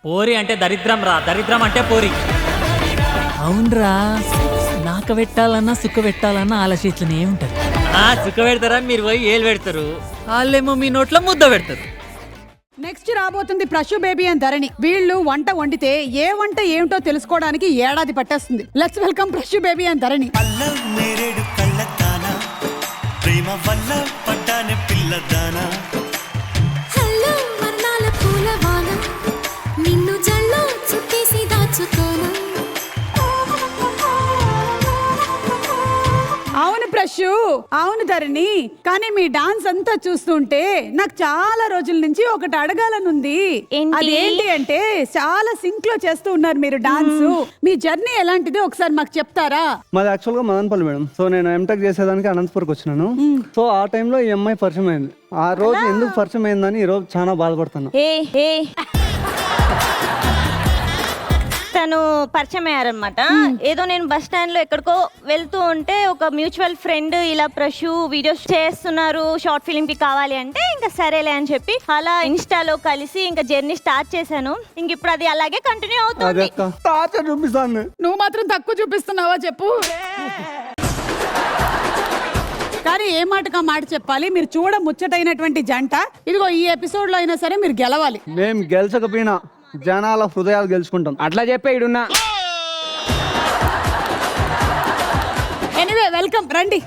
పోరి అంటే దరిద్రం రా, దరిద్రం అంటే పోరి. అవునరా, నాక పెట్టాలన్నా సుఖ పెట్టాలన్నా ఆలోచించనే ఉంటది. సుఖ పెడతారని మీరు పోయి ఏలు పెడతారు, వాళ్ళేమో మీ నోట్లో ముద్ద పెడతారు. నెక్స్ట్ రాబోతుంది ప్రశు బేబీ అండ్ ధరణి. వీళ్ళు వంట వండితే ఏ వంట ఏమిటో తెలుసుకోవడానికి ఏడాది పట్టేస్తుంది. Let's welcome Prashu baby and Dharani. ప్రేమ వల్ల పడ్డానే పిల్లదానా, హలో వర్ణాల పూలవాన, నిన్ను జల్లో చుట్టేసి దాచుకోనా. అవును ప్రశు, అవును ధరణి, కానీ మీ డాన్స్ అంతా చూస్తుంటే నాకు చాలా రోజుల నుంచి ఒకటి అడగాలనుంది. ఏంటి? అదేంటి అంటే చాలా సింక్ లో చేస్తూ ఉన్నారు మీరు డాన్స్. మీ జర్నీ ఎలాంటిది ఒకసారి మాకు చెప్తారా? మాది యాక్చువల్ గా మదనపల్లి మేడం. సో నేను ఎంటెక్ చేసేదానికి అనంతపూర్కి వచ్చినాను. సో ఆ టైంలో ఈ అమ్మాయి పరిచయం అయింది. ఆ రోజు ఎందుకు పరిచయం అయిందని ఈ రోజు చాలా బాధపడుతున్నా. తను పరిచయం అయ్యారనమాట. ఏదో నేను బస్ స్టాండ్ లో ఎక్కడికో వెళ్తూ ఉంటే ఒక మ్యూచువల్ ఫ్రెండ్ ఇలా ప్రశు వీడియోస్ చేస్తున్నారు, షార్ట్ ఫిలిం కి కావాలి అంటే ఇంకా సరేలే అని చెప్పి అలా ఇన్స్టాలో కలిసి ఇంకా జర్నీ స్టార్ట్ చేశాను. ఇంక ఇప్పుడు అది అలాగే కంటిన్యూ అవుతుంది. చూపిస్తాను. నువ్వు మాత్రం తక్కువ చూపిస్తున్నావా చెప్పు. కానీ ఏ మాటగా మాట చెప్పాలి, మీరు చూడ ముచ్చటైనటువంటి జంట. ఇదిగో ఈ ఎపిసోడ్ లో అయినా సరే మీరు గెలవాలి. మేము గెలిచకపోయినా జనాల హృదయాలు గెలుచుకుంటాం. అట్లా చెప్పే ఇడున్నా. ఎనీవే వెల్కమ్, రండి.